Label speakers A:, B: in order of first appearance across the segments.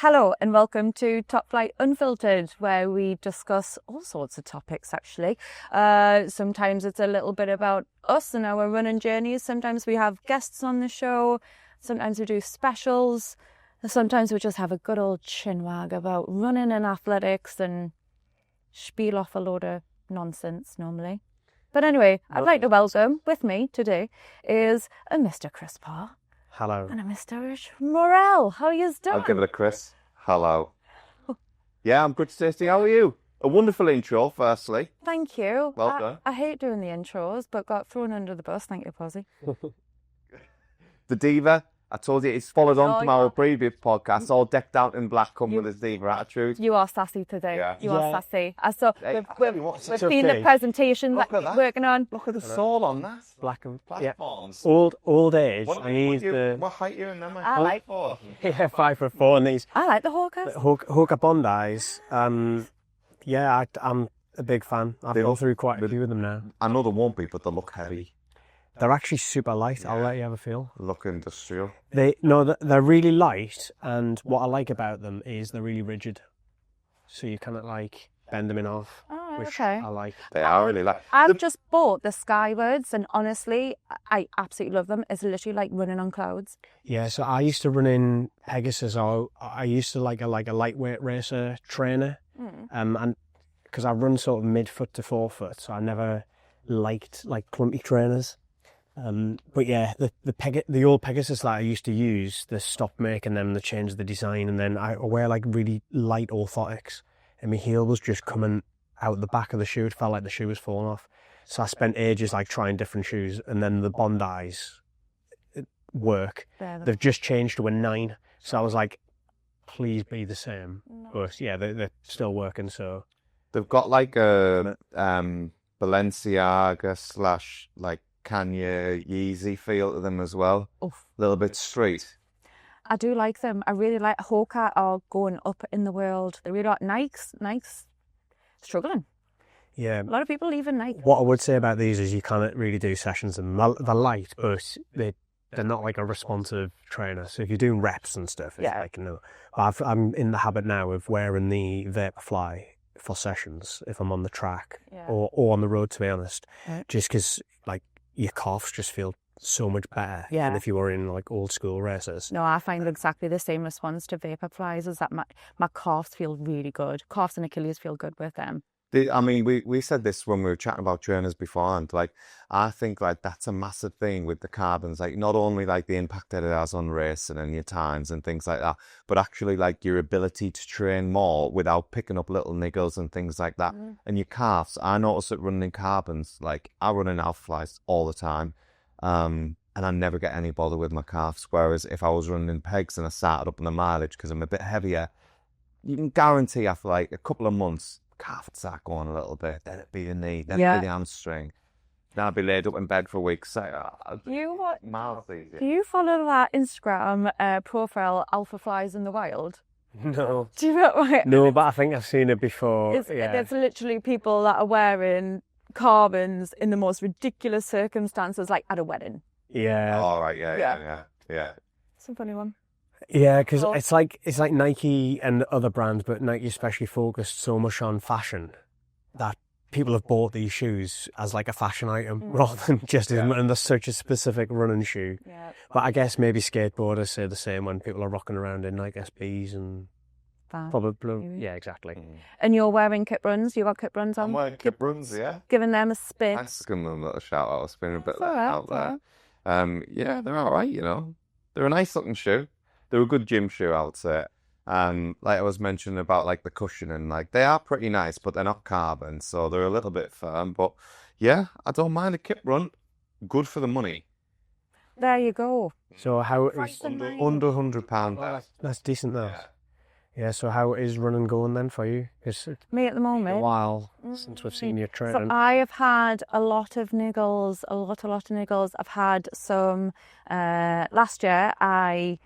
A: Hello and welcome to Flight Unfiltered, where we discuss all sorts of topics actually. Sometimes it's a little bit about us and our running journeys. Sometimes we have guests on the show. Sometimes we do specials. Sometimes we just have a good old chinwag about running and athletics and spiel off a load of nonsense normally. But anyway, I'd like to welcome with me today is a Mr. Chris Parr.
B: Hello.
A: And a Mr. Morel. How are you doing?
C: I'll give it a Chris. Hello. Yeah, I'm good, Stacey. How are you? A wonderful intro, firstly.
A: Thank you.
C: Well done.
A: I hate doing the intros, but got thrown under the bus. Thank you, Posy.
C: The diva. I told you it's followed on from our
A: yeah.
C: previous podcast, all decked out in black, come with his diva attitude.
A: You are sassy today.
C: Yeah.
A: You are sassy. I saw
C: Hey,
A: we've seen the presentation that you're working on.
C: Look at the soul on that.
B: Black and
C: Platforms.
B: old age.
C: What height are you in them?
A: I like
C: 4.
B: Yeah, 5'4", and these
A: I like the Hawkers.
B: Hawker Bondis. Yeah, I'm a big fan. I've gone through quite a few of them now.
C: I know they won't be, but they look heavy.
B: They're actually super light. I'll let you have a feel.
C: Look industrial.
B: They're really light, and what I like about them is they're really rigid. So you kind of like bend them in half, which
A: okay.
B: I like.
C: They are really light.
A: I've just bought the Skywards, and honestly, I absolutely love them. It's literally like running on clouds.
B: Yeah, so I used to run in Pegasus. I used to like a lightweight racer trainer, and because I run sort of mid-foot to forefoot, so I never liked like clumpy trainers. But yeah, the old Pegasus that I used to use, they stopped making them, they changed the design, and then I wear like really light orthotics, and my heel was just coming out the back of the shoe. It felt like the shoe was falling off. So I spent ages like trying different shoes, and then the Bondis work. They've just changed to a 9, so I was like, please be the same. No. But yeah, they're still working. So
C: they've got like a Balenciaga / like Kanye Yeezy feel to them as well. A little bit street.
A: I do like them. I really like Hawker are going up in the world. They really like Nike's struggling.
B: Yeah.
A: A lot of people leaving Nike.
B: What I would say about these is you can't really do sessions in them. They're light, but they're not like a responsive trainer. So if you're doing reps and stuff, it's like, no. I'm in the habit now of wearing the Vaporfly for sessions if I'm on the track or on the road, to be honest. Just because like your calves just feel so much better than if you were in like old school races.
A: No, I find exactly the same response to Vaporflies, is that my calves feel really good. Calves and Achilles feel good with them.
C: I mean, we said this when we were chatting about trainers before, and like I think like that's a massive thing with the carbons. Like not only like the impact that it has on racing and your times and things like that, but actually like your ability to train more without picking up little niggles and things like that. And your calves, I notice it running in carbons. Like I run in Alphaflies all the time, and I never get any bother with my calves. Whereas if I was running in pegs and I started up on the mileage because I'm a bit heavier, you can guarantee after like a couple of months, calf would start going a little bit, then it'd be your knee, then it'd be the hamstring. Then I'd be laid up in bed for a week. So,
A: do you follow that Instagram profile, Alphaflies in the Wild?
B: No.
A: Do you know what?
B: No, but I think I've seen it before.
A: There's literally people that are wearing carbons in the most ridiculous circumstances, like at a wedding.
B: Yeah.
C: All right. Yeah.
A: It's a funny one.
B: Yeah, because it's like Nike and other brands, but Nike especially focused so much on fashion that people have bought these shoes as like a fashion item rather than just and they're such a specific running shoe. Yeah. But I guess maybe skateboarders say the same when people are rocking around in like SBs and probably yeah, exactly.
A: And you're wearing Kip Runs? You got Kip Runs on?
C: I'm wearing Kip Runs, yeah.
A: Giving them a spin.
C: Thanks for giving them a little shout out. I've been a bit out there. Yeah, they're all right. You know, they're a nice looking shoe. They're a good gym shoe, I would say. Like I was mentioning about like the cushion and like they are pretty nice, but they're not carbon, so they're a little bit firm. But yeah, I don't mind a Kip Run. Good for the money.
A: There you go.
B: So how is
C: under £100?
B: That's decent though. Yeah. So how is running going then for you?
A: Me at the moment.
B: A while since we've seen you training.
A: So I have had a lot of niggles, a lot of niggles. I've had some last year. I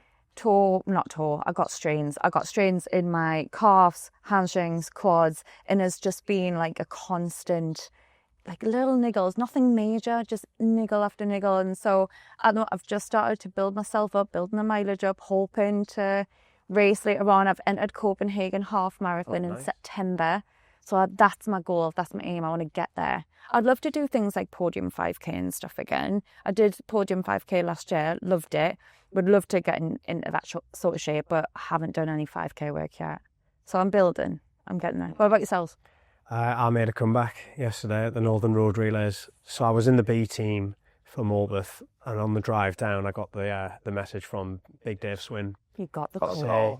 A: got strains. I got strains in my calves, hamstrings, quads, and it's just been like a constant, like little niggles, nothing major, just niggle after niggle. And so I know I've just started to build myself up, building the mileage up, hoping to race later on. I've entered Copenhagen half marathon in September. So that's my goal. That's my aim. I want to get there. I'd love to do things like podium 5K and stuff again. I did podium 5K last year. Loved it. Would love to get into that sort of shape, but haven't done any 5K work yet. So I'm building. I'm getting there. What about yourselves?
B: I made a comeback yesterday at the Northen Road relays. So I was in the B team for Morpeth, and on the drive down, I got the message from Big Dave Swin.
A: You got the call.
B: Say,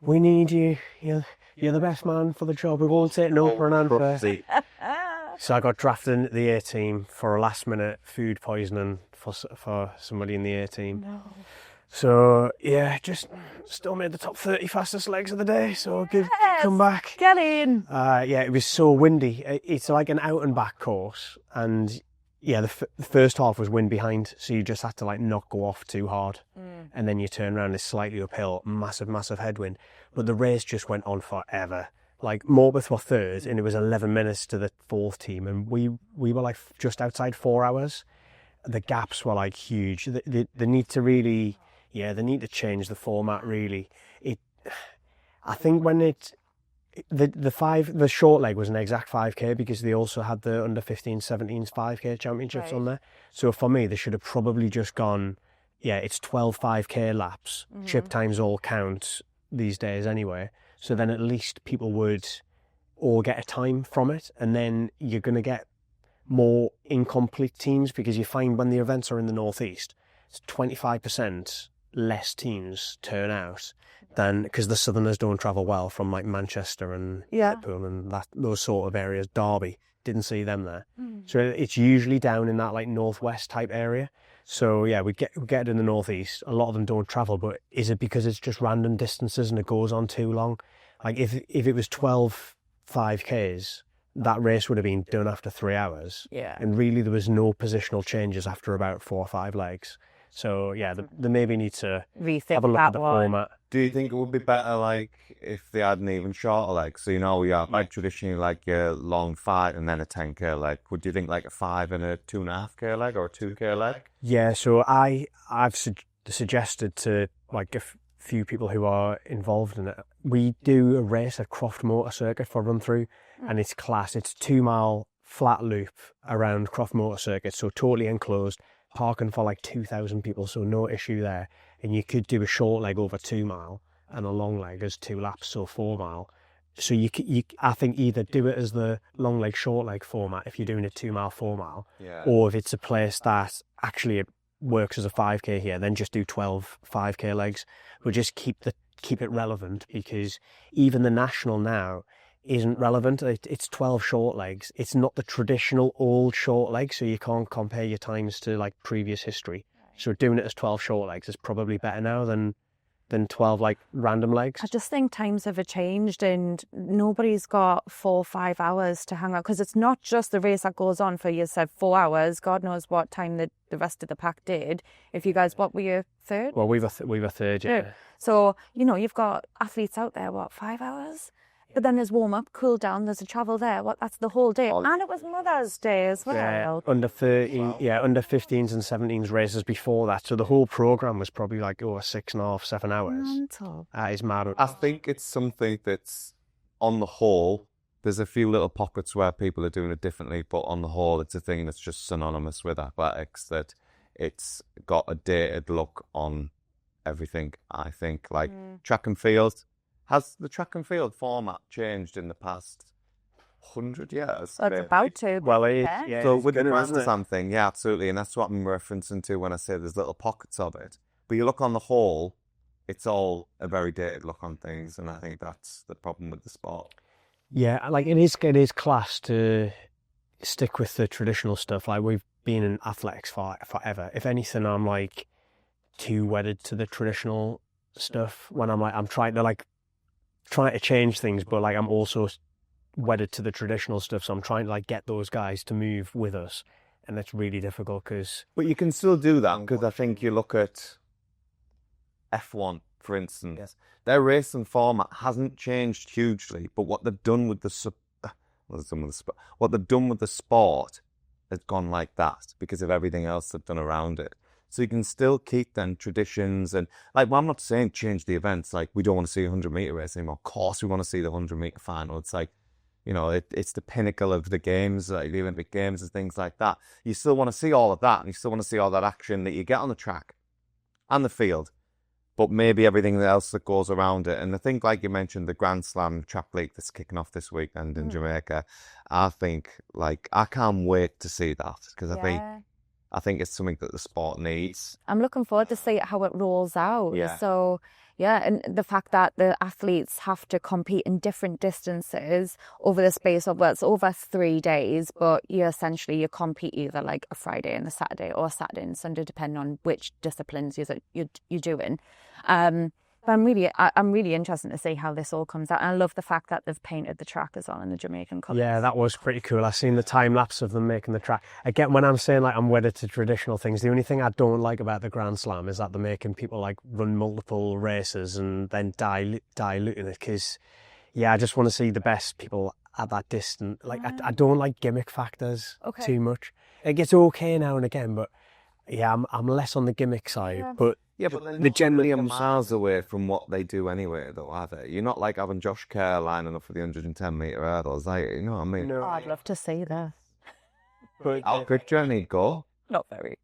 B: we need you. You're the best man for the job. We won't take no for an answer. So I got drafted into the A team for a last minute food poisoning for somebody in the A team.
A: No.
B: So yeah, just still made the top 30 fastest legs of the day. So good come back.
A: Get in.
B: Yeah, it was so windy. It's like an out and back course, and yeah, the first half was wind behind, so you just had to like not go off too hard, and then you turn around, it's slightly uphill, massive headwind. But the race just went on forever. Like Morpeth were third, and it was 11 minutes to the fourth team, and we were like just outside 4 hours. The gaps were like huge. They need to really. Yeah, they need to change the format really. I think when the short leg was an exact 5K because they also had the under 15, 17s 5K championships on there. So for me, they should have probably just gone, yeah, it's 12 5K laps. Chip times all count these days anyway. So then at least people would all get a time from it, and then you're going to get more incomplete teams because you find when the events are in the northeast, it's 25% less teams turn out than because the Southerners don't travel well from like Manchester and Liverpool and those sort of areas. Derby, didn't see them there. So it's usually down in that like northwest type area. So yeah, we get it in the northeast. A lot of them don't travel, but is it because it's just random distances and it goes on too long? Like if it was 12 5Ks, that race would have been done after 3 hours.
A: Yeah.
B: And really there was no positional changes after about 4 or 5 legs. So yeah, they maybe need to
A: Rethink
B: have a look at the
A: one.
B: format.
C: Do you think it would be better like if they had an even shorter leg? So we have like traditionally like your long 5 and then a 10K leg. Would you think like a 5 and a 2.5K leg or a 2K leg?
B: Yeah, so I've suggested to like a few people who are involved in it. We do a race at Croft Motor Circuit for RunThrough, and it's class. It's a 2 mile flat loop around Croft Motor Circuit, so totally enclosed. Parking for like 2,000 people, so no issue there. And you could do a short leg over 2 mile and a long leg as 2 laps, so 4 mile. So I think either do it as the long leg, short leg format if you're doing a 2 mile, 4 mile, or if it's a place that actually it works as a 5K here, then just do 12 5K legs. But just keep it relevant, because even the national now isn't relevant. It's 12 short legs. It's not the traditional old short leg, so you can't compare your times to like previous history. So doing it as 12 short legs is probably better now than 12 like random legs.
A: I just think times have changed, and nobody's got 4 or 5 hours to hang out, because it's not just the race that goes on for, you said, 4 hours. God knows what time the rest of the pack did. If you guys, what were you, third?
B: Well, we were third, yeah.
A: So you've got athletes out there, 5 hours? But then there's warm up, cool down, there's a travel there. That's the whole day. And it was Mother's Day as well.
B: Yeah, under 13, under 15s and 17s races before that. So the whole programme was probably like 6.5, 7 hours.
A: Mental.
B: That is mad.
C: I think it's something that's, on the whole, there's a few little pockets where people are doing it differently, but on the whole, it's a thing that's just synonymous with athletics, that it's got a dated look on everything, I think. Like track and field. Has the track and field format changed in the past 100 years?
A: Well, it's about to.
B: Well,
A: yeah.
C: So with the grandstand thing, yeah, absolutely. And that's what I'm referencing to when I say there's little pockets of it. But you look on the whole, it's all a very dated look on things. And I think that's the problem with the sport.
B: Yeah, like it is class to stick with the traditional stuff. Like we've been in athletics forever. If anything, I'm like too wedded to the traditional stuff when I'm trying to change things, but like I'm also wedded to the traditional stuff, so I'm trying to like get those guys to move with us, and that's really difficult. But
C: you can still do that, because I think you look at F1, for instance, their racing format hasn't changed hugely, but what they've done with the sport has gone like that because of everything else they've done around it. So you can still keep them traditions and like, well, I'm not saying change the events. Like, we don't want to see a 100-meter race anymore. Of course, we want to see the 100-meter final. It's like, you know, it's the pinnacle of the games, like the Olympic Games and things like that. You still want to see all of that, and you still want to see all that action that you get on the track and the field, but maybe everything else that goes around it. And I think, like you mentioned, the Grand Slam Trap League that's kicking off this weekend in Jamaica, I think, like, I can't wait to see that, because I think it's something that the sport needs.
A: I'm looking forward to see how it rolls out.
C: Yeah.
A: So, yeah, and the fact that the athletes have to compete in different distances over the space of, well, it's over 3 days, but you compete either like a Friday and a Saturday, or a Saturday and Sunday, depending on which disciplines you're doing. But I'm really interested to see how this all comes out. And I love the fact that they've painted the track as well in the Jamaican colours.
B: Yeah, that was pretty cool. I've seen the time lapse of them making the track. Again, when I'm saying like I'm wedded to traditional things, the only thing I don't like about the Grand Slam is that they're making people like run multiple races and then diluting it. Because, yeah, I just want to see the best people at that distance. Like, I don't like gimmick factors too much. It gets okay now and again, but yeah, I'm less on the gimmick side.
C: Yeah, but they're generally miles away from what they do anyway, though, are they? You're not like having Josh Kerr lining up for the 110-metre hurdles, like, you know what I mean?
B: No.
A: I'd love to see this.
C: But how quick do you need to go?
A: Not very.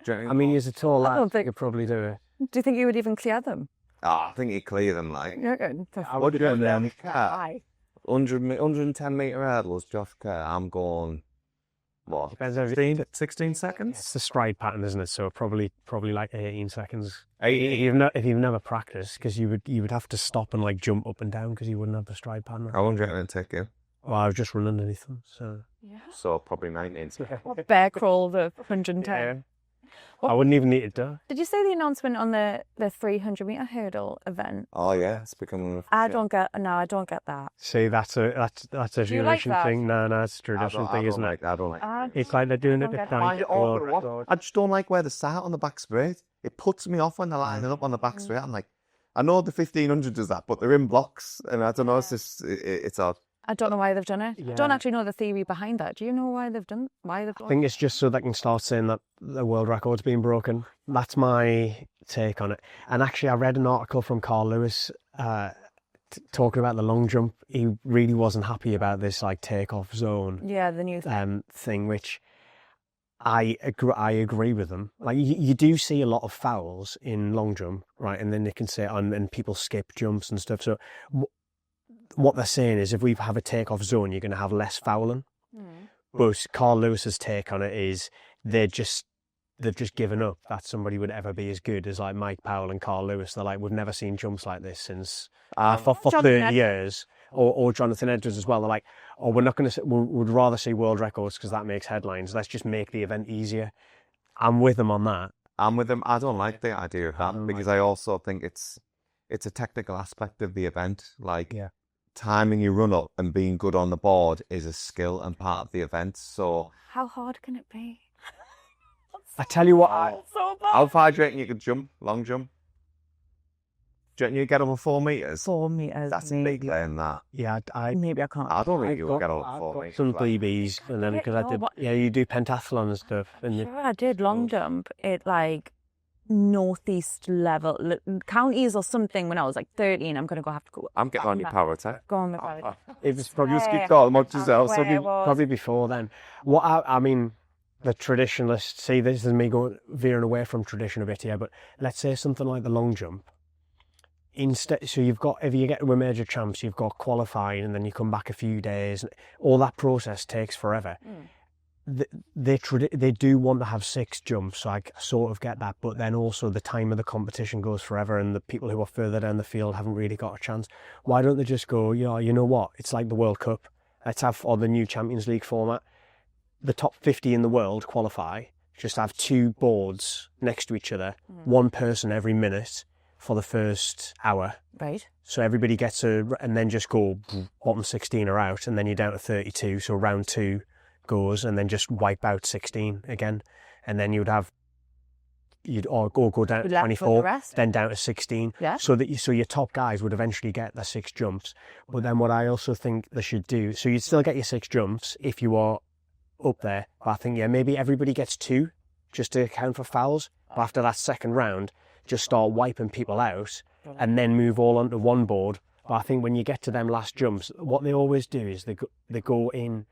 B: I mean, he's a tall
A: I
B: lad.
A: don't think-
B: You could probably do it.
A: Do you think you would even clear them?
C: I think he'd clear them, like.
A: You're good.
C: What do you reckon?
A: Aye.
C: 110-metre hurdles, Josh Kerr, I'm going, what,
B: Depends on
C: 16 seconds?
B: It's the stride pattern, isn't it? So probably like 18 seconds.
C: 18?
B: If you've never practiced, because you would have to stop and like jump up and down because you wouldn't have the stride pattern.
C: How long do you reckon it'd take you?
B: Well, I would just run underneath them. So
A: Yeah.
C: So probably 19.
A: Bear crawl the 110.
B: I wouldn't even need to do.
A: Did you see the announcement on the 300-metre hurdle event?
C: Oh yeah, it's becoming.
A: I don't get that.
B: See, that's a
A: Do you like
B: tradition
A: that?
B: thing. No, it's a tradition thing, isn't it?
C: I don't like.
B: It's like they're doing it
A: don't
B: at
A: get it.
B: night.
C: I just don't like where they start on the back straight. It puts me off when they're lining up on the back straight. I'm like, I know the 1500 does that, but they're in blocks, and I don't know. It's just it's odd.
A: I don't know why they've done it. I
B: Yeah.
A: don't actually know the theory behind that. Do you know why they've done?
B: I think it's just so they can start saying that the world record's been broken. That's my take on it. And actually, I read an article from Carl Lewis talking about the long jump. He really wasn't happy about this like takeoff zone
A: Yeah, the new
B: thing, which I agree with them. Like you do see a lot of fouls in long jump, right? And then they can say, and people skip jumps and stuff. So what they're saying is if we have a takeoff zone, you're going to have less fouling. But Carl Lewis's take on it is they've just given up that somebody would ever be as good as like Mike Powell and Carl Lewis. They're like, we've never seen jumps like this since for 30 years. Or Jonathan Edwards as well. They're like, oh, we're not going to. We'd rather see world records because that makes headlines. Let's just make the event easier. I'm with them on that.
C: I'm with them. I don't like the idea of that because I also think it's a technical aspect of the event. Like, timing your run up and being good on the board is a skill and part of the event. So
A: How hard can it be?
B: I tell you what,
A: So bad.
C: how far do you reckon you could jump? Long jump? Do you reckon you get over 4 meters?
A: 4 meters.
C: That's big then, that.
B: yeah,
A: Maybe I can't.
C: I don't think you would get over
B: I've
C: 4
B: got
C: meters.
B: some
C: like.
B: BBs, and then because I did, you do pentathlon and stuff, and
A: Sure, I did long jump at like northeast level counties or something when I was like 13. I'm gonna have to go.
C: I'm getting on your power attack.
A: Go on with that.
B: it was probably
C: Just keep going amongst yourselves.
A: swear it was.
B: probably before then. What I mean, the traditionalists see this as me going veering away from tradition a bit here, but let's say something like the long jump. Instead, so you've got, if you get to a major champs, you've got qualifying, and then you come back a few days. All that process takes forever. They do want to have 6 jumps, so I sort of get that, but then also the time of the competition goes forever, and the people who are further down the field haven't really got a chance. Why don't they just go, you know what? It's like the World Cup. Let's have, or the new Champions League format. The top 50 in the world qualify. Just have 2 boards next to each other, one person every minute for the first hour.
A: Right.
B: So everybody gets and then just go, bottom 16 are out, and then you're down to 32. So round 2 goes, and then just wipe out 16 again. And then you'd go down to 24, then down to 16.
A: Yeah.
B: So your top guys would eventually get their 6 jumps. But then what I also think they should do, so you'd still get your 6 jumps if you are up there. But I think, maybe everybody gets 2 just to account for fouls. But after that second round, just start wiping people out and then move all onto one board. But I think when you get to them last jumps, what they always do is they go in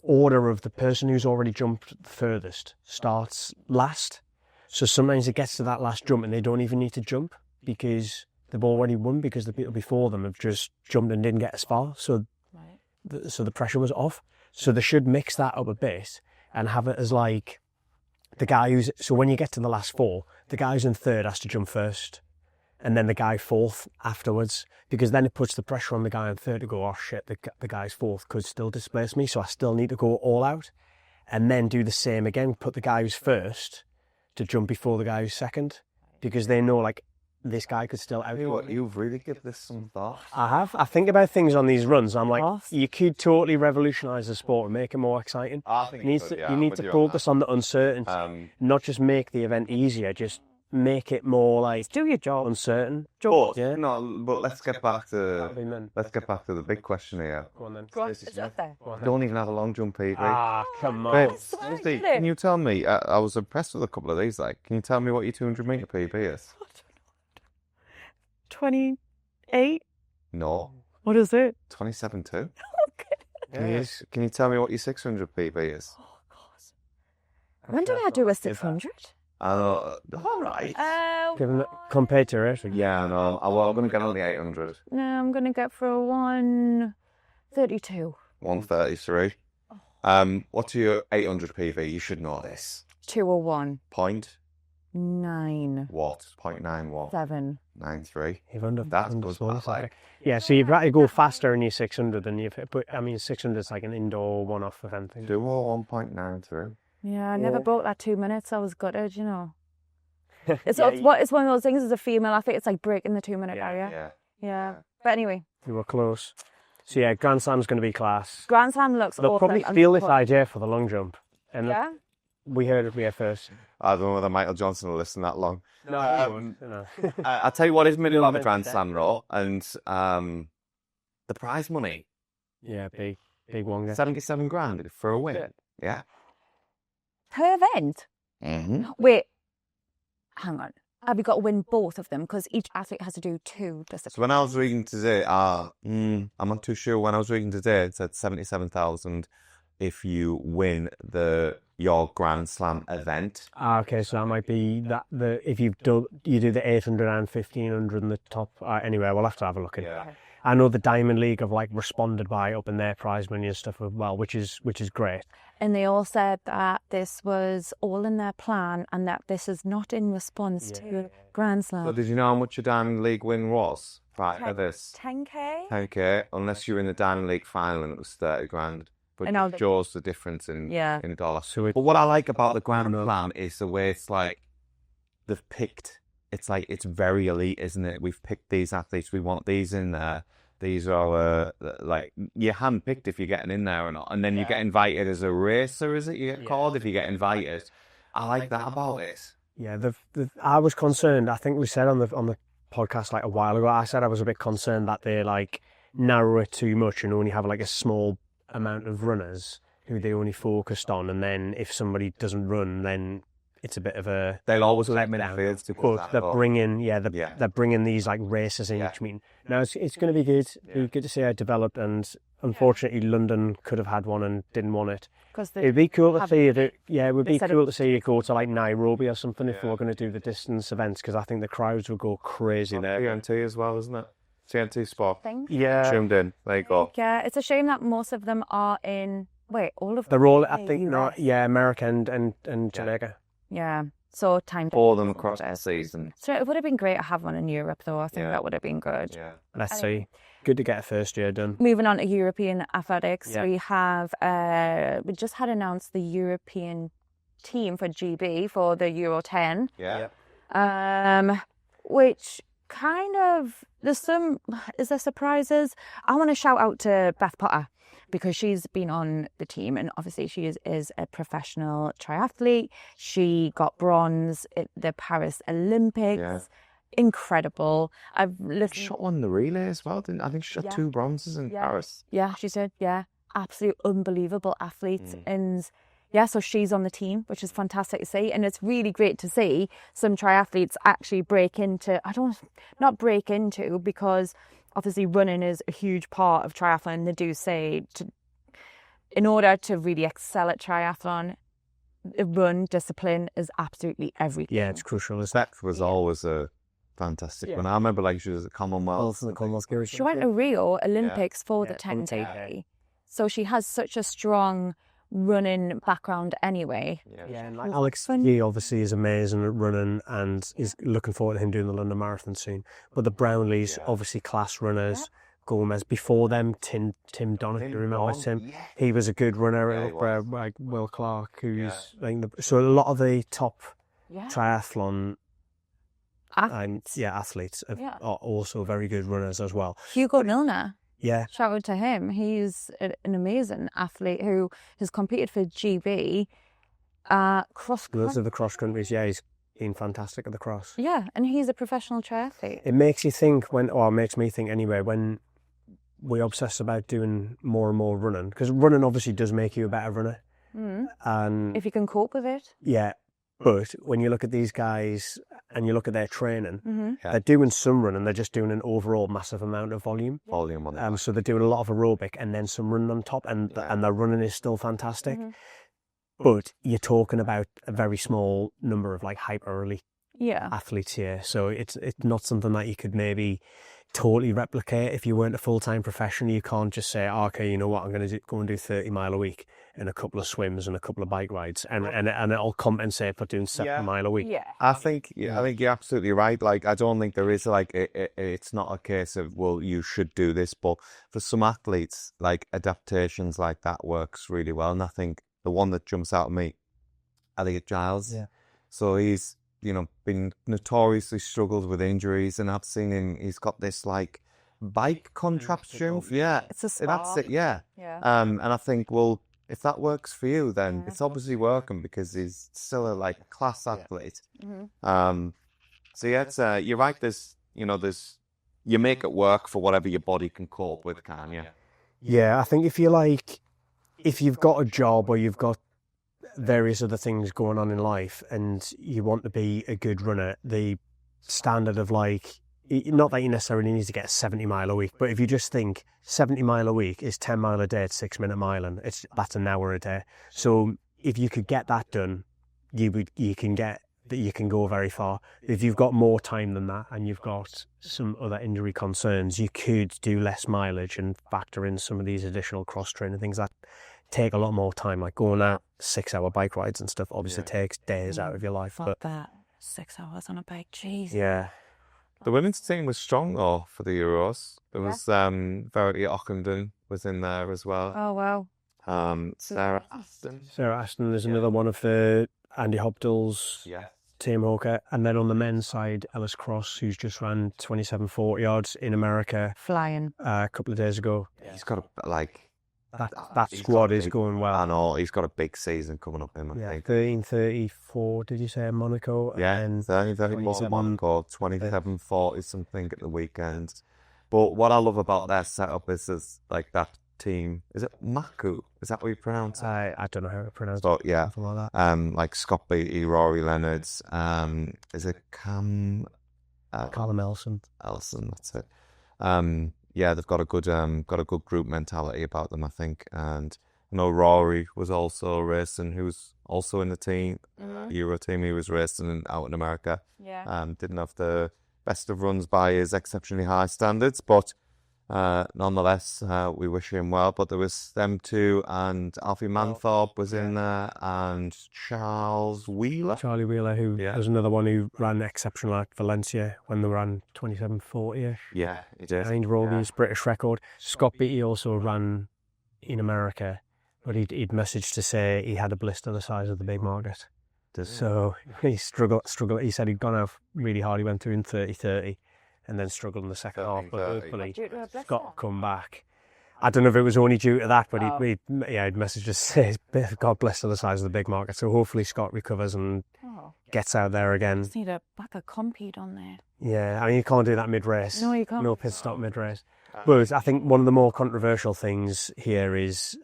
B: order of the person who's already jumped the furthest starts last. So sometimes it gets to that last jump and they don't even need to jump because they've already won, because the people before them have just jumped and didn't get as far. So, so the pressure was off. So they should mix that up a bit and have it as like the guy who's, so when you get to the last four, the guy who's in third has to jump first and then the guy fourth afterwards, because then it puts the pressure on the guy in third to go, oh shit, the guy's fourth could still displace me, so I still need to go all out. And then do the same again, put the guy who's first to jump before the guy who's second, because they know like this guy could still out.
C: You've really given this some thought.
B: I have. I think about things on these runs. I'm like, you could totally revolutionise the sport and make it more exciting.
C: I think
B: you need to focus on the uncertainty, not just make the event easier, just make it more like
A: do your job.
B: Uncertain.
C: But let's get back to the big question here.
B: Go on then.
A: Go on, it's up there.
C: Don't even have a long jump, PB.
B: Ah, come on.
C: Babe, Stacey, can you tell me? I was impressed with a couple of these. Like, can you tell me what your 200-meter PB is?
A: 28.
C: No.
A: What is it?
C: 27.2.
A: Okay.
C: Can you tell me what your 600 PB is?
A: Oh God. When did I do a 600?
C: All right.
B: Compared to it.
C: Yeah, no. Well, I'm going to get on the 800.
A: No, I'm going to go for a 132.
C: 133. What's your 800 PV? You should know this.
A: 201.
C: Point?
A: 9.
C: What? 0.9 what?
A: 7.
C: 93. That's good. Like.
B: Yeah, so you'd rather go faster in your 600 than you've... But, I mean, 600 is like an indoor one-off event thing.
C: 1.93.
A: Yeah, I never broke that 2 minutes. I was gutted, you know. It's one of those things as a female athlete, it's like breaking the 2 minute barrier. Yeah. But anyway.
B: You were close. So yeah, Grand Slam's going to be class.
A: Grand Slam looks awesome.
B: They'll probably steal this idea for the long jump. And
A: yeah?
B: We heard it here first.
C: I don't know whether Michael Johnson will listen that long.
B: No,
C: I'll tell you what is middle of the Grand Slam, though, and the prize money.
B: Yeah, big one.
C: 77 grand for a win. Yeah.
A: Per event?
C: Mm-hmm.
A: Wait, hang on. Have you got to win both of them? Because each athlete has to do 2 disciplines.
C: So when I was reading today, I'm not too sure. When I was reading today, it said 77,000 if you win your Grand Slam event.
B: Okay, so that might be if you do the 800 and 1500 in the top. Anyway, we'll have to have a look at it. I know the Diamond League have like responded by upping their prize money and stuff as well, which is great.
A: And they all said that this was all in their plan and that this is not in response to Grand Slam.
C: So did you know how much your Diamond League win was prior to this?
A: 10k?
C: 10k, unless you're in the Diamond League final and it was 30 grand. But it shows the difference in dollars. But what I like about the Grand Slam is the way it's like they've picked. It's like it's very elite, isn't it? We've picked these athletes. We want these in there. These are like you're handpicked if you're getting in there or not, and then you get invited as a racer. Is it you get called if you get invited? I like that about it.
B: Yeah, I was concerned. I think we said on the podcast like a while ago. I said I was a bit concerned that they like narrow it too much and only have like a small amount of runners who they only focused on, and then if somebody doesn't run, then it's a bit of a...
C: They'll always let me down.
B: But they're bringing these like races in each meeting. Now it's going to be good. It'll be good to see how it developed, and unfortunately London could have had one and didn't want it. It'd be cool to see it. Yeah, it would be cool to see it go to like Nairobi or something if we were going to do the distance events, because I think the crowds would go crazy there.
C: TNT as well, isn't it? TNT Sport.
B: Yeah.
C: Tuned in. There you go.
A: Yeah, it's a shame that most of them are in... Wait, all of them?
B: They're all, I think, not. Yeah, America and Jamaica.
A: Yeah, so time to...
C: All of them across the season.
A: So it would have been great to have one in Europe, though. I think that would have been good.
C: Yeah.
B: Let's see. Good to get a first year done.
A: Moving on to European athletics, we have... we just had announced the European team for GB for the Euro 10.
C: Yeah.
A: Which kind of... Is there surprises? I want to shout out to Beth Potter, because she's been on the team and obviously she is a professional triathlete. She got bronze at the Paris Olympics. Yeah. Incredible.
C: She shot one in the relay as well, didn't I? think she shot 2 bronzes in Paris.
A: Yeah, she did. Yeah, absolute unbelievable athlete. And Yeah, so she's on the team, which is fantastic to see. And it's really great to see some triathletes actually not break into, because obviously running is a huge part of triathlon. They do say in order to really excel at triathlon, run discipline is absolutely everything.
B: Yeah, it's crucial.
C: Steph was always a fantastic one. I remember like she was at Commonwealth.
A: She went to Rio Olympics for the 10K. So she has such a strong running background anyway.
B: Yeah, and like Alex, he obviously is amazing at running and is looking forward to him doing the London Marathon soon. But the Brownlees, obviously class runners. Gomez, before them, Tim Donaghy, you remember Tim? Yeah. He was a good runner, like Will Clark, who's so a lot of the top triathlon athletes are also very good runners as well.
A: Hugo Milner.
B: Yeah.
A: Shout out to him. He's an amazing athlete who has competed for GB cross country.
B: Those are the cross countries, he's been fantastic at the cross.
A: Yeah, and he's a professional triathlete.
B: It makes you think it makes me think anyway, when we obsess about doing more and more running, because running obviously does make you a better runner. And
A: if you can cope with it.
B: Yeah. But when you look at these guys and you look at their training, they're doing some running, they're just doing an overall massive amount of volume.
C: Volume on it.
B: So they're doing a lot of aerobic and then some running on top, and their running is still fantastic. But you're talking about a very small number of like hyper elite athletes here. So it's not something that you could maybe totally replicate if you weren't a full-time professional. You can't just say, okay, you know what, I'm going to go and do 30 mile a week and a couple of swims and a couple of bike rides, and it'll compensate for doing 7 mile a week.
A: Yeah,
C: I think you're absolutely right. Like, I don't think there is it's not a case of, well, you should do this, but for some athletes, like adaptations like that works really well. And I think the one that jumps out at me, Elliot Giles. Yeah. So he's been notoriously struggled with injuries, and I've seen him. He's got this like bike contraption. Yeah,
A: it's a spor.
C: That's it. Yeah. And I think, well, if that works for you, then it's obviously working, because he's still a class athlete. So yeah, it's, you're right. There's you make it work for whatever your body can cope with, can you?
B: Yeah, I think if you've got a job or you've got various other things going on in life and you want to be a good runner, the standard of not that you necessarily need to get 70 mile a week, but if you just think 70 mile a week is 10 mile a day at 6-minute miling, that's an hour a day. So if you could get that done, you can go very far. If you've got more time than that and you've got some other injury concerns, you could do less mileage and factor in some of these additional cross training things that take a lot more time, like going out 6-hour bike rides and stuff. Obviously takes days out of your life.
A: Fuck that. 6 hours on a bike, jeez.
B: Yeah.
C: The women's team was strong though for the Euros. There was Verity Ockenden was in there as well.
A: Oh wow.
C: Sarah Aston.
B: Sarah Aston is another one of the Andy Hobdall's team hawker. And then on the men's side, Ellis Cross, who's just ran 27-40 yards in America.
A: Flying.
B: A couple of days ago.
C: He's got
B: that squad is going well.
C: I know, he's got a big season coming up in, I think.
B: 13:34, did you say, in Monaco?
C: Yeah, and 13:34 Monaco, 27:40 something at the weekend. But what I love about their setup is like that team. Is it Maku? Is that what you pronounce it?
B: I don't know how to pronounce it.
C: But yeah,
B: something like that.
C: Like Scott Beattie, Rory Leonards. Is it
B: Callum Ellison?
C: Ellison, that's it. Yeah, they've got a good group mentality about them, I think. And I know Rory was also racing, who was also in the team, Euro team. He was racing out in America.
A: Yeah.
C: Didn't have the best of runs by his exceptionally high standards, but nonetheless, we wish him well. But there was them two, and Alfie Manthorpe was in there, and Charlie Wheeler, who was another one who ran exceptional at Valencia when they ran 27:40-ish. Yeah, he did.
B: And he rolled his British record. Scott Beattie also ran in America, but he'd messaged to say he had a blister the size of the big market. So he struggled. He said he'd gone out really hard. He went through in 30:30. And then struggled in the second half, but hopefully Scott come back. I don't know if it was only due to that, but he'd messaged us say, God bless the size of the big market. So hopefully Scott recovers and gets out there again.
A: Just need a back of compete on there.
B: Yeah, I mean, you can't do that mid-race.
A: No, you can't.
B: No pit stop mid-race. But I think one of the more controversial things here is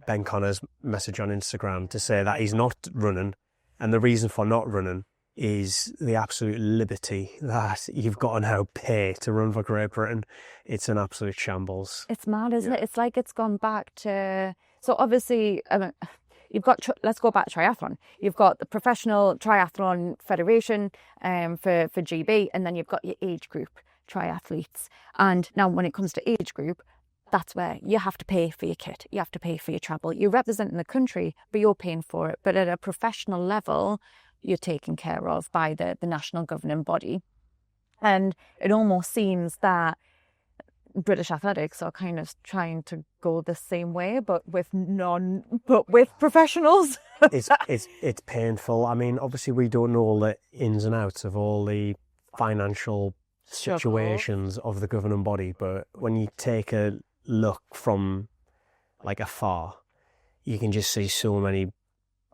B: Ben Connor's message on Instagram to say that he's not running, and the reason for not running is the absolute liberty that you've got to now pay to run for Great Britain. It's an absolute shambles.
A: It's mad, isn't it? It's like it's gone back to... So obviously, you've got... Let's go back to triathlon. You've got the Professional Triathlon Federation for GB, and then you've got your age group triathletes. And now when it comes to age group, that's where you have to pay for your kit. You have to pay for your travel. You're representing the country, but you're paying for it. But at a professional level, you're taken care of by the national governing body. And it almost seems that British athletics are kind of trying to go the same way, but with professionals.
B: It's painful. I mean, obviously we don't know all the ins and outs of all the financial situations of the governing body, but when you take a look from like afar, you can just see so many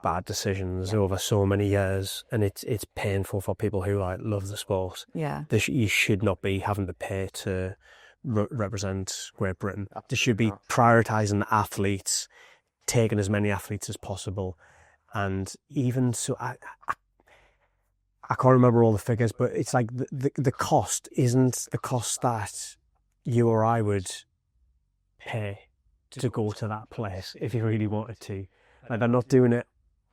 B: bad decisions over so many years, and it's painful for people who like love the sport.
A: Yeah,
B: You should not be having to pay to represent Great Britain. They should be prioritising the athletes, taking as many athletes as possible, and even so, I can't remember all the figures, but it's like the cost isn't the cost that you or I would pay to go to that place if you really wanted to. Like they're not doing it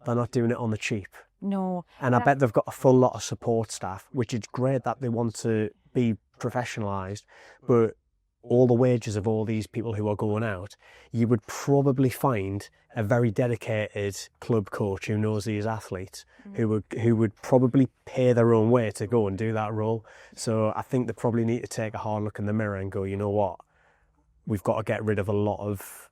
B: on the cheap.
A: No.
B: And I bet they've got a full lot of support staff, which is great that they want to be professionalised, but all the wages of all these people who are going out, you would probably find a very dedicated club coach who knows these athletes, who would probably pay their own way to go and do that role. So I think they probably need to take a hard look in the mirror and go, you know what, we've got to get rid of a lot of,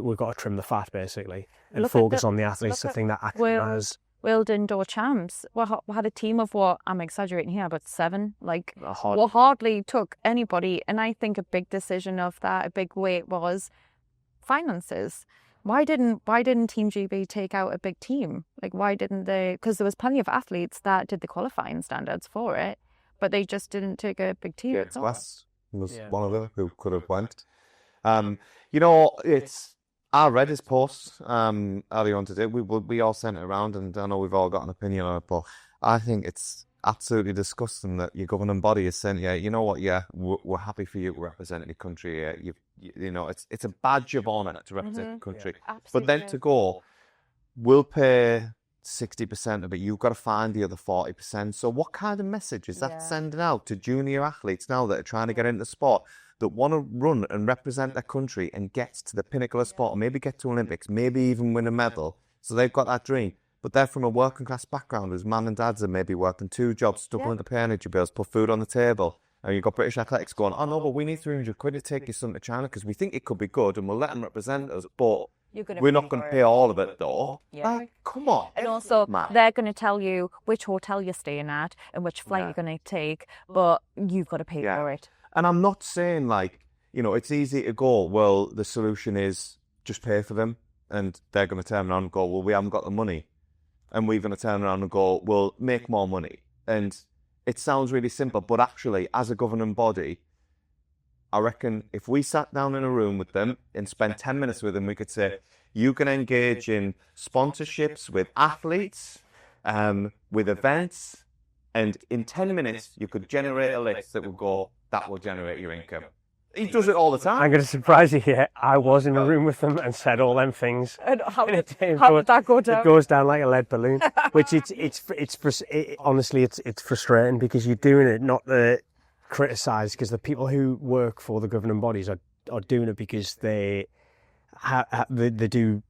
B: we've got to trim the fat basically, and focus on the athletes, the thing that actually matters.
A: World Indoor Champs, we had a team of what, I'm exaggerating here, but 7. Like, hardly took anybody. And I think a big decision of that, a big weight was finances. Why didn't Team GB take out a big team? Like, why didn't they? Because there was plenty of athletes that did the qualifying standards for it, but they just didn't take a big team.
C: Yeah, Wes was one of them who could have went. You know, I read his post earlier on today. We all sent it around, and I know we've all got an opinion on it, but I think it's absolutely disgusting that your governing body is saying, you know what, we're happy for you to represent your country. You know, it's a badge of honour to represent the country. Yeah. But then to go, we'll pay 60% of it. You've got to find the other 40%. So what kind of message is that sending out to junior athletes now that are trying to get into sport, that want to run and represent their country and get to the pinnacle of sport, or maybe get to Olympics, maybe even win a medal? So they've got that dream. But they're from a working class background whose man and dads are maybe working 2 jobs, stumbling to pay energy bills, put food on the table. And you've got British athletics going, oh no, but we need 300 quid to take your son to China because we think it could be good and we'll let them represent us, but we're not going to pay all of it though. Yeah. Like, come on.
A: And also, they're going to tell you which hotel you're staying at and which flight you're going to take, but you've got to pay for it.
C: And I'm not saying like, you know, it's easy to go, well, the solution is just pay for them, and they're going to turn around and go, well, we haven't got the money. And we're going to turn around and go, well, make more money. And it sounds really simple, but actually, as a governing body, I reckon if we sat down in a room with them and spent 10 minutes with them, we could say, you can engage in sponsorships with athletes, with events, and in 10 minutes, you could generate a list that would go, that will generate your income. He does it all the time.
B: I'm going to surprise you here. I was in a room with them and said all them things.
A: And how did that go down?
B: It goes down like a lead balloon. Which honestly, it's frustrating because you're doing it not to criticise, because the people who work for the governing bodies are doing it because they do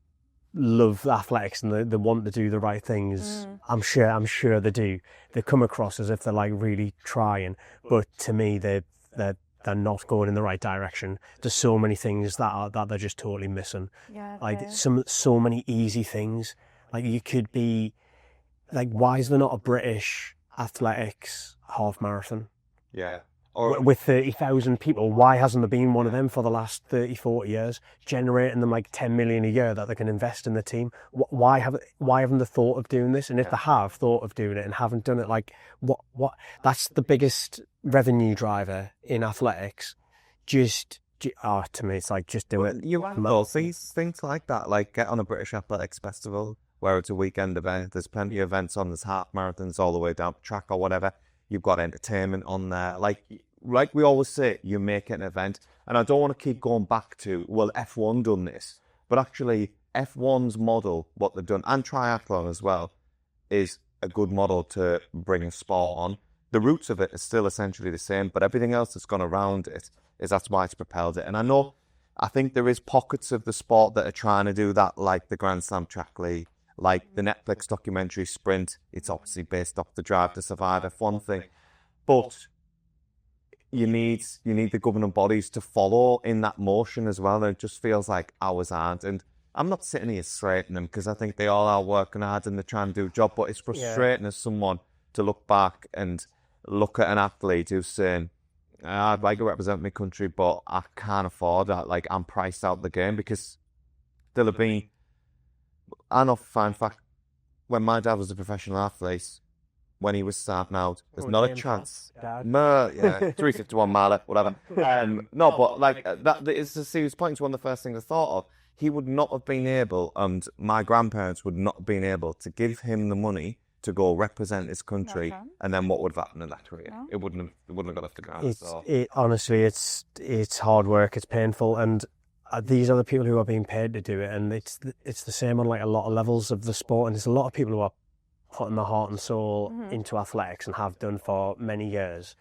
B: love athletics and they want to do the right things. I'm sure they do. They come across as if they're like really trying, but to me they're not going in the right direction. There's so many things that they're just totally missing. Yeah, like so many easy things. Like you could be like, why is there not a British athletics half marathon?
C: Yeah.
B: With 30,000 people, why hasn't there been one of them for the last 30, 40 years, generating them like 10 million a year that they can invest in the team? Why haven't they thought of doing this? And if they have thought of doing it and haven't done it, like what? That's the biggest revenue driver in athletics. Just to me, it's like, just do it.
C: You will see things like that, like get on a British Athletics Festival where it's a weekend event. There's plenty of events on. There's half marathons all the way down the track or whatever. You've got entertainment on there. Like we always say, you make it an event. And I don't want to keep going back to, well, F1 done this. But actually, F1's model, what they've done, and triathlon as well, is a good model to bring a sport on. The roots of it are still essentially the same, but everything else that's gone around it that's why it's propelled it. And I think there is pockets of the sport that are trying to do that, like the Grand Slam Track League, like the Netflix documentary Sprint. It's obviously based off the Drive to Survive F1 thing. But you need the governing bodies to follow in that motion as well. And it just feels like ours aren't. And I'm not sitting here slating them because I think they all are working hard and they're trying to do a job. But it's frustrating as someone to look back and look at an athlete who's saying, I'd like to represent my country, but I can't afford that. Like, I'm priced out of the game because there'll have been... I know for fine fact, when my dad was a professional athlete, when he was starting out, there's not a chance. No, 351 miler, whatever. No, but like that is a serious point. It's one of the first things I thought of. He would not have been able, and my grandparents would not have been able to give him the money to go represent his country, and then what would have happened in that career? No. It wouldn't have got off the ground.
B: Honestly, it's hard work. It's painful, and these are the people who are being paid to do it, and it's the same on like a lot of levels of the sport. And there's a lot of people who are putting their heart and soul into athletics and have done for many years,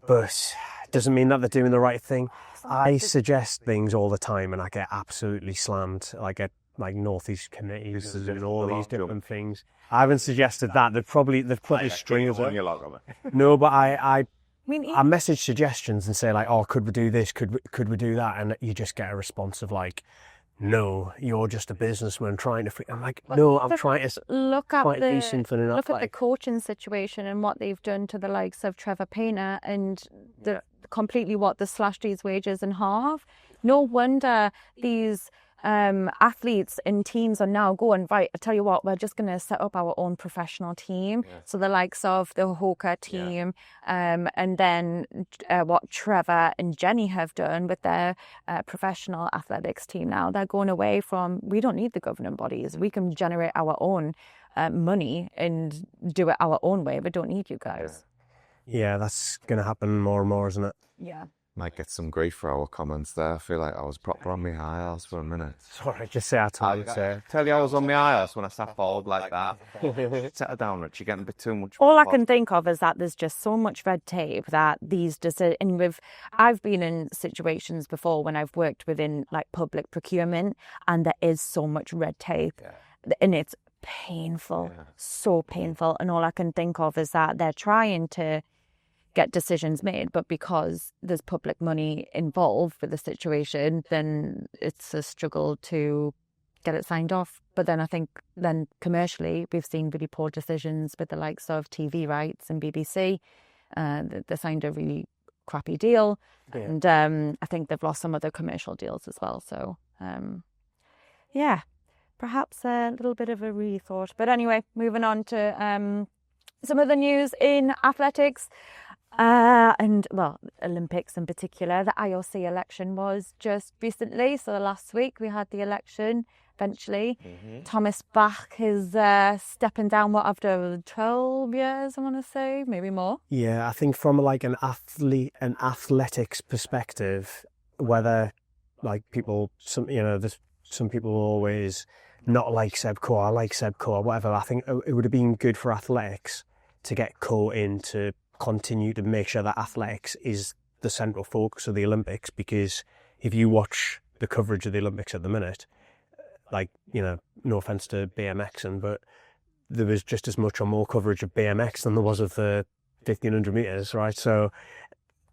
B: but it doesn't mean that they're doing the right thing. I suggest things all the time, and I get absolutely slammed. I get like Northeast committees and all these different things. I haven't suggested that. They've probably stringers on your log of it. No, but I message suggestions and say like, oh, could we do this? Could we do that? And you just get a response of like, no, you're just a businessman trying to. I'm like, no, I'm trying to
A: look at
B: do something.
A: Look at the coaching situation and what they've done to the likes of Trevor Payner and the slashed his wages in half. No wonder these athletes and teams are now going, right, I tell you what, we're just going to set up our own professional team. Yeah. So the likes of the Hoka team, and then what Trevor and Jenny have done with their professional athletics team now. They're going away from, we don't need the governing bodies. We can generate our own money and do it our own way. We don't need you guys.
B: Yeah, that's going to happen more and more, isn't it?
A: Yeah.
C: Might get some grief for our comments there. I feel like I was proper on my high horse for a minute.
B: Sorry, just say I told you.
C: Tell you I was on my high horse when I sat forward like that. Settle down, Rich. You're getting a bit too much.
A: All I can think of is that there's just so much red tape that these decisions. I've been in situations before when I've worked within like public procurement, and there is so much red tape, and it's painful, so painful. And all I can think of is that they're trying to get decisions made, but because there's public money involved with the situation, then it's a struggle to get it signed off. But then I think then commercially we've seen really poor decisions with the likes of TV rights and BBC. They signed a really crappy deal, and I think they've lost some other commercial deals as well. So perhaps a little bit of a rethought. But anyway, moving on to some of the news in athletics. And Olympics in particular. The IOC election was just recently, so last week we had the election eventually. Thomas Bach is stepping down after 12 years, I want to say, maybe more.
B: Yeah, I think from like an athletics perspective, whether like there's some people always not like Seb Coe, I like Seb Coe or whatever. I think it would have been good for athletics to get Coe in to continue to make sure that athletics is the central focus of the Olympics, because if you watch the coverage of the Olympics at the minute, like, no offence to BMXing, but there was just as much or more coverage of BMX than there was of the 1500 metres, right? So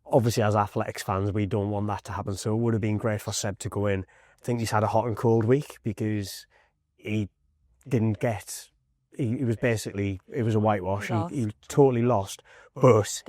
B: obviously as athletics fans, we don't want that to happen. So it would have been great for Seb to go in. I think he's had a hot and cold week because he didn't get... It was a whitewash. He totally lost, but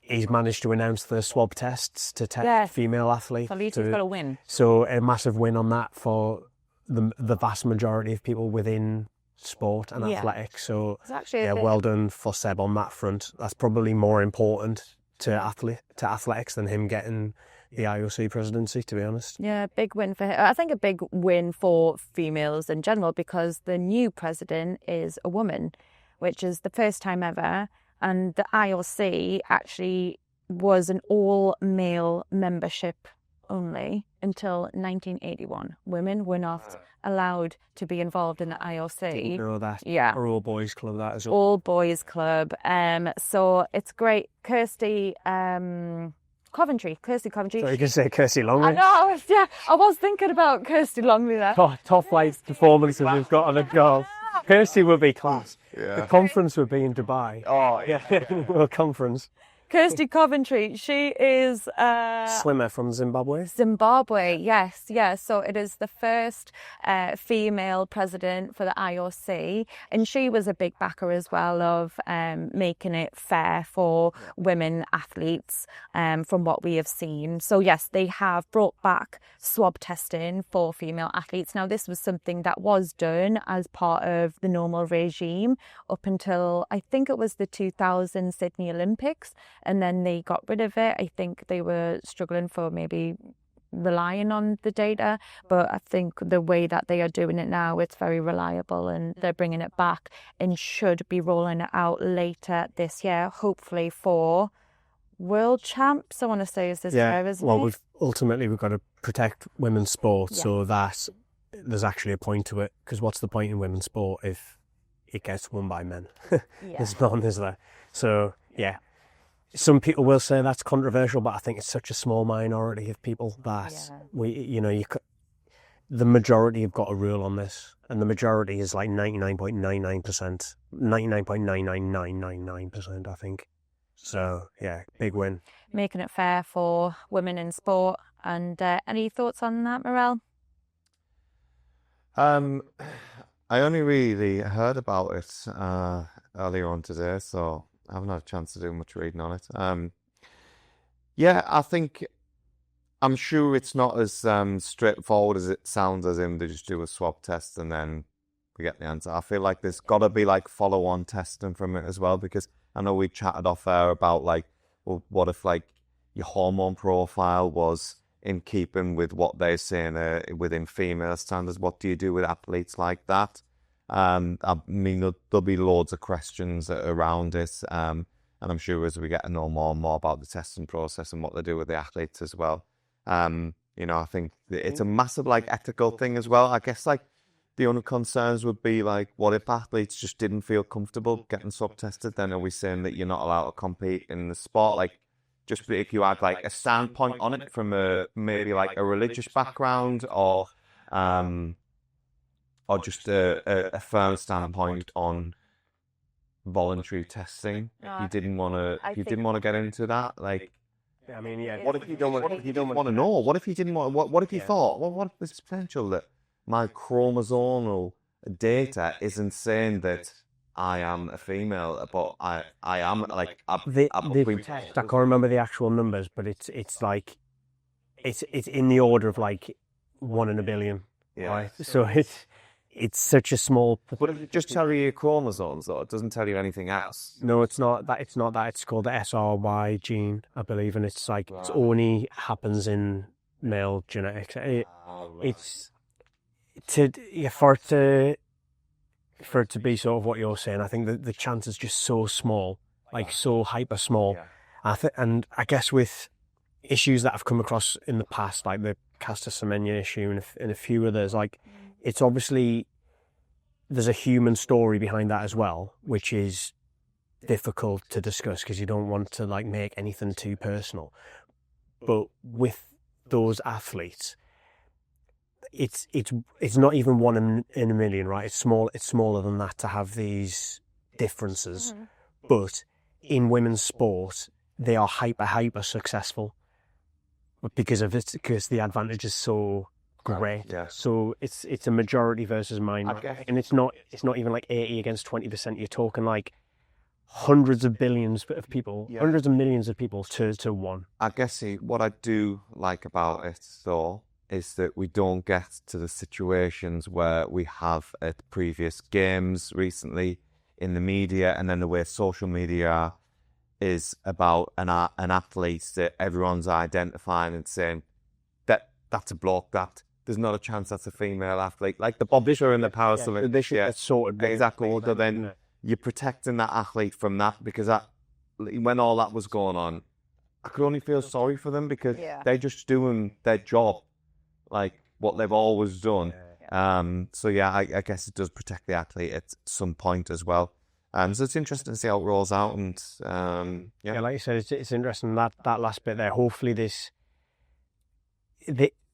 B: he's managed to announce the swab tests to test female athletes.
A: So at least he's got a win.
B: So a massive win on that for the vast majority of people within sport and athletics. So well done for Seb on that front. That's probably more important to athletics than him getting the IOC presidency, to be honest.
A: Yeah, big win for him. I think a big win for females in general, because the new president is a woman, which is the first time ever. And the IOC actually was an all-male membership only until 1981. Women were not allowed to be involved in the IOC.
B: Didn't know that.
A: Yeah.
B: Or all boys club, that as well.
A: All boys club. So it's great. Kirsty Coventry.
B: So you can say Kirsty Longley.
A: I know. Yeah, I was thinking about Kirsty Longley there.
B: Top flight performances we've got on a golf. Kirsty would be class.
C: Yeah.
B: The conference would be in Dubai.
C: Oh, yeah.
B: World conference.
A: Kirsty Coventry, she is
B: Swimmer from Zimbabwe.
A: Zimbabwe, yes, yes. So it is the first female president for the IOC, and she was a big backer as well of making it fair for women athletes from what we have seen. So yes, they have brought back swab testing for female athletes. Now this was something that was done as part of the normal regime up until I think it was the 2000 Sydney Olympics. And then they got rid of it. I think they were struggling for maybe relying on the data. But I think the way that they are doing it now, it's very reliable, and they're bringing it back and should be rolling it out later this year, hopefully for World Champs. I want to say is this year, isn't
B: well,
A: it?
B: We've got to protect women's sport so that there's actually a point to it. Because what's the point in women's sport if it gets won by men? There's none, is there? So, yeah. Some people will say that's controversial, but I think it's such a small minority of people that the majority have got a rule on this, and the majority is like 99.99%, 99.99999%, I think. So yeah, big win.
A: Making it fair for women in sport. And any thoughts on that, Morel?
C: I only really heard about it earlier on today, so I haven't had a chance to do much reading on it. I think I'm sure it's not as straightforward as it sounds, as in they just do a swab test and then we get the answer. I feel like there's got to be like follow-on testing from it as well, because I know we chatted off air about like, well, what if like your hormone profile was in keeping with what they're saying within female standards? What do you do with athletes like that? I mean, there'll be loads of questions around it, and I'm sure as we get to know more and more about the testing process and what they do with the athletes as well, I think it's a massive like ethical thing as well. I guess like the only concerns would be like, what if athletes just didn't feel comfortable getting swab tested? Then are we saying that you're not allowed to compete in the sport? Like, just if you had like a standpoint on it from maybe like a religious background, or just a firm standpoint on voluntary testing. If you didn't want to get into that, like,
B: I mean, yeah.
C: What if you don't want to know? What if you didn't want? What if you thought? Well, what if there's potential that my chromosomal data isn't saying that I am a female, but I am like I
B: can't remember the actual numbers, but it's like it's in the order of like 1 in a billion.
C: Yeah.
B: Right? So it's such a small.
C: But it just tell you your chromosomes, though. It doesn't tell you anything else.
B: No, it's not that. It's not that. It's called the SRY gene, I believe, and it's like it only happens in male genetics. It's for it to be sort of what you're saying. I think that the chance is just so small, like so hyper small. Yeah. And I guess with issues that I've come across in the past, like the Caster Semenya issue and a few others, like it's obviously there's a human story behind that as well, which is difficult to discuss because you don't want to like make anything too personal. But with those athletes, it's not even 1 in a million, right? It's smaller than that to have these differences. Mm-hmm. But in women's sport, they are hyper successful because the advantage is so great. Yeah. So it's a majority versus minority, and it's not even like 80 against 20%. You're talking like hundreds of billions of people, hundreds of millions of people to one.
C: I guess what I do like about it though is that we don't get to the situations where we have at previous games recently in the media, and then the way social media is about an athlete that everyone's identifying and saying that's a bloke, that there's not a chance that's a female athlete. Like the boxer and the power swimming.
B: That's sorted.
C: Exactly. Other than you're protecting that athlete from that, because when all that was going on, I could only feel sorry for them because they're just doing their job, like what they've always done. So yeah, I guess it does protect the athlete at some point as well. So it's interesting to see how it rolls out. And
B: like you said, it's interesting that last bit there. Hopefully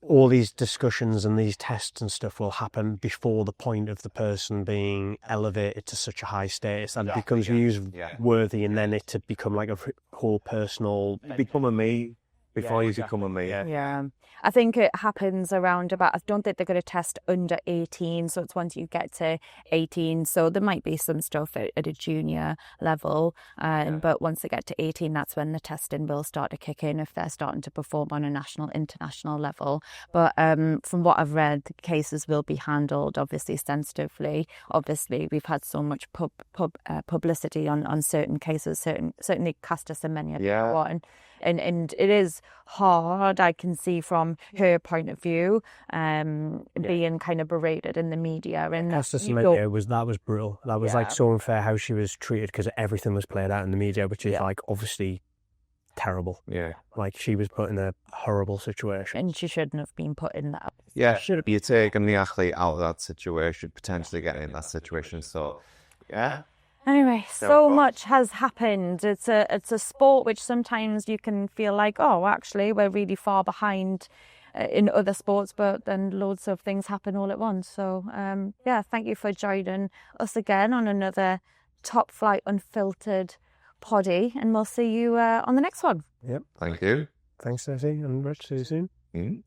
B: all these discussions and these tests and stuff will happen before the point of the person being elevated to such a high status that it becomes newsworthy, and then it to become like a whole personal...
C: Become a me before you become a me.
A: Yeah. I think it happens around about, I don't think they're going to test under 18, so it's once you get to 18, so there might be some stuff at a junior level, but once they get to 18, that's when the testing will start to kick in if they're starting to perform on a national, international level. But from what I've read, the cases will be handled obviously sensitively. Obviously, we've had so much publicity on certain cases, certainly Caster Semenya, and it is hard, I can see from her point of view, being kind of berated in the media. And
B: Caster Semenya was brutal. That was like so unfair how she was treated, because everything was played out in the media, which is like obviously terrible.
C: Yeah.
B: Like she was put in a horrible situation.
A: And she shouldn't have been put in that.
C: Yeah, you're taking the athlete out of that situation, potentially getting in that situation. So, yeah.
A: Anyway, so much has happened. It's a sport which sometimes you can feel like, oh, actually, we're really far behind in other sports, but then loads of things happen all at once. So, thank you for joining us again on another Top Flight Unfiltered poddy, and we'll see you on the next one.
B: Yep.
C: Thank you.
B: Thanks, Stacey and Rich. See you soon.